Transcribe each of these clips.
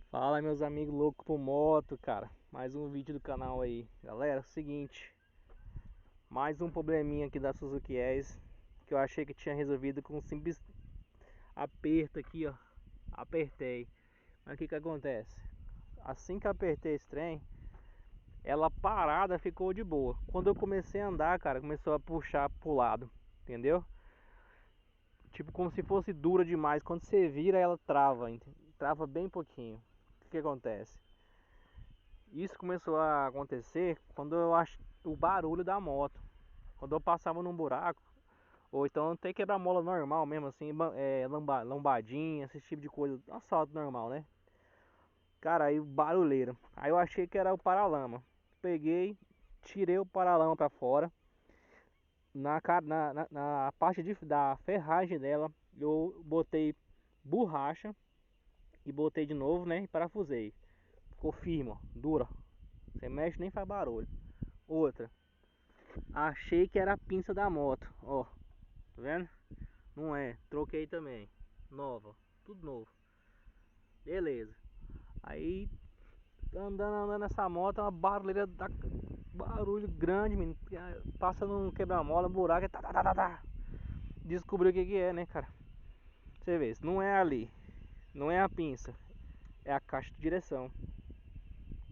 Fala, meus amigos loucos por moto, cara. Mais um vídeo do canal aí. Galera, seguinte, mais um probleminha aqui da Suzuki S que eu achei que tinha resolvido com um simples aperto aqui, ó. Apertei. Mas o que que acontece? Assim que eu apertei esse trem, ela parada ficou de boa. Quando eu comecei a andar, cara, começou a puxar pro lado, entendeu? Tipo como se fosse dura demais. Quando você vira, ela trava, trava bem pouquinho. O que que acontece? Isso começou a acontecer quando eu acho o barulho da moto. Quando eu passava num buraco, ou então tem quebra-mola normal mesmo, assim, lombadinha, esse tipo de coisa, assalto normal, né? Cara, aí barulheira. Aí eu achei que era o paralama. Peguei, tirei o paralama pra fora. Na parte da ferragem dela, eu botei borracha e botei de novo, né? E parafusei. Ficou firme, ó, dura. Você mexe nem faz barulho. Outra, achei que era a pinça da moto, ó, tá vendo? Não é, troquei também, nova, tudo novo, beleza. Aí andando nessa moto, uma barulheira, barulho grande, menino, passa num quebra-mola, um buraco, tá, tá, tá, tá, tá. Descobriu o que que é, né, cara? Você vê, não é ali, não é a pinça, é a caixa de direção.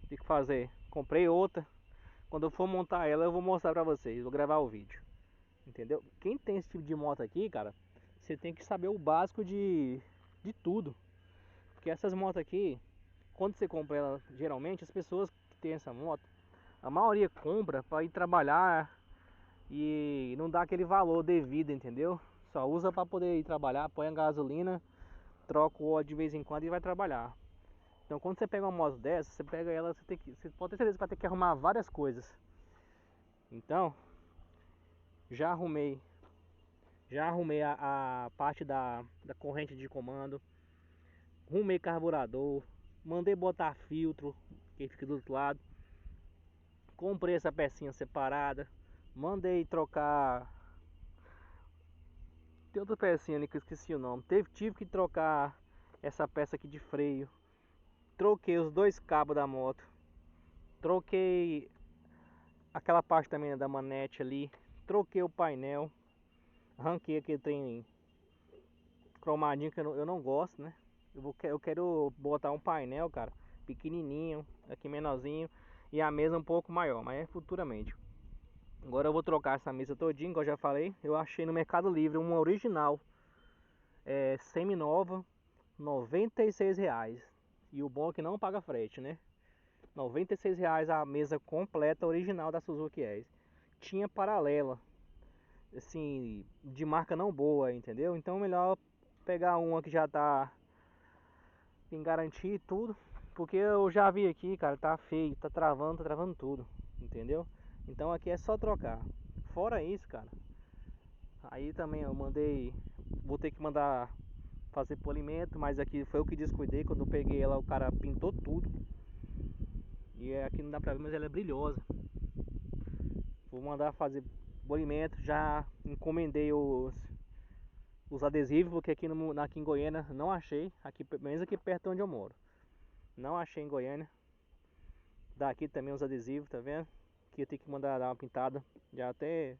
Tem que fazer, comprei outra. Quando eu for montar ela, eu vou mostrar pra vocês, vou gravar o vídeo. Entendeu? Quem tem esse tipo de moto aqui, cara, você tem que saber o básico de tudo. Porque essas motos aqui, quando você compra ela, geralmente as pessoas que têm essa moto, a maioria compra para ir trabalhar e não dá aquele valor devido, entendeu? Só usa para poder ir trabalhar, põe a gasolina, troca o óleo de vez em quando e vai trabalhar. Então quando você pega uma moto dessa, você pega ela, você pode ter certeza que vai ter que arrumar várias coisas. Então, já arrumei Já arrumei a parte da corrente de comando, arrumei carburador, mandei botar filtro, que fica do outro lado, comprei essa pecinha separada, mandei trocar. Tem outra pecinha ali que eu esqueci o nome. Tive que trocar essa peça aqui de freio. Troquei os dois cabos da moto. Troquei aquela parte também da manete ali. Troquei o painel. Arranquei aquele trem cromadinho que eu não gosto, né? Eu quero botar um painel, cara, pequenininho, aqui menorzinho, e a mesa um pouco maior, mas é futuramente. Agora eu vou trocar essa mesa todinha, como eu já falei. Eu achei no Mercado Livre uma original, semi-nova, R$ 96. E o bom é que não paga frete, né? R$ 96 a mesa completa original da Suzuki S. Tinha paralela, assim, de marca não boa, entendeu? Então é melhor pegar uma que já tem garantia e tudo. Porque eu já vi aqui, cara, tá feio, tá travando tudo, entendeu? Então aqui é só trocar. Fora isso, cara, aí também eu vou ter que mandar fazer polimento, mas aqui foi eu que descuidei. Quando eu peguei ela, o cara pintou tudo. E aqui não dá pra ver, mas ela é brilhosa. Vou mandar fazer polimento, já encomendei os adesivos, porque aqui em Goiânia não achei, aqui, pelo menos aqui perto onde eu moro. Não achei em Goiânia. Daqui também os adesivos, tá vendo? Que eu tenho que mandar dar uma pintada. Já até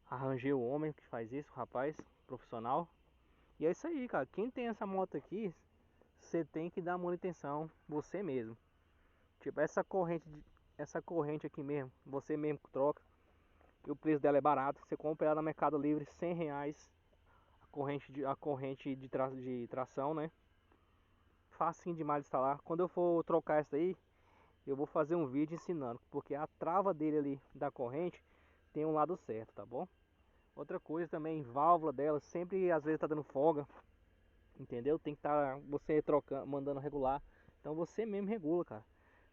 arranjei o homem que faz isso, o rapaz, profissional. E é isso aí, cara. Quem tem essa moto aqui, você tem que dar manutenção você mesmo. Tipo, essa corrente aqui mesmo, você mesmo que troca. E o preço dela é barato. Você compra ela no Mercado Livre, R$ 100. A corrente de tração, né? Facinho demais de instalar. Quando eu for trocar essa aí, eu vou fazer um vídeo ensinando, porque a trava dele ali da corrente tem um lado certo, tá bom? Outra coisa também, válvula dela sempre às vezes tá dando folga, entendeu? Tem que estar você trocando, mandando regular. Então você mesmo regula, cara.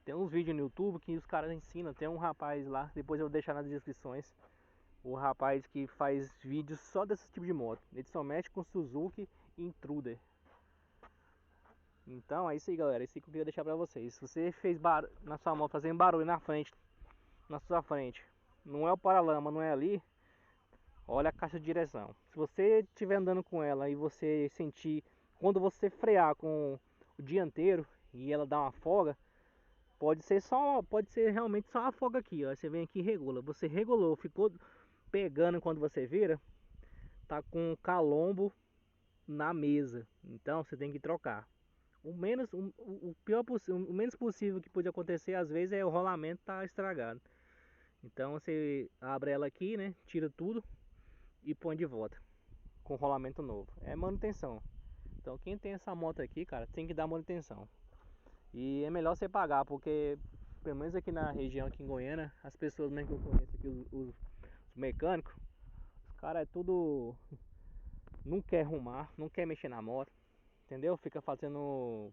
Tem uns vídeos no YouTube que os caras ensinam. Tem um rapaz lá, depois eu vou deixar nas descrições, o rapaz que faz vídeos só desse tipo de moto. Ele só mexe com Suzuki e Intruder. Então é isso aí, galera. É isso aí que eu queria deixar pra vocês. Se você fez barulho na sua moto, fazendo barulho na sua frente, não é o paralama, não é ali, olha a caixa de direção. Se você estiver andando com ela e você sentir, quando você frear com o dia inteiro e ela dá uma folga, pode ser realmente só a folga aqui, ó. Você vem aqui e regula. Você regulou, ficou pegando quando você vira, tá com calombo na mesa. Então você tem que trocar. O pior possível, o menos possível que pode acontecer às vezes é o rolamento tá estragado. Então você abre ela aqui, né? Tira tudo e põe de volta com rolamento novo. É manutenção. Então quem tem essa moto aqui, cara, tem que dar manutenção. E é melhor você pagar, porque pelo menos aqui na região, aqui em Goiânia, as pessoas mesmo que eu conheço aqui, os mecânicos, os caras é tudo. Não quer arrumar, não quer mexer na moto, entendeu? Fica fazendo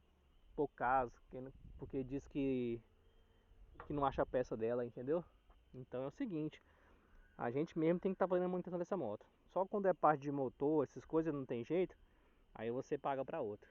pouco caso, porque diz que não acha a peça dela, entendeu? Então é o seguinte, a gente mesmo tem que estar fazendo a manutenção dessa moto. Só quando é parte de motor, essas coisas não tem jeito, aí você paga pra outra.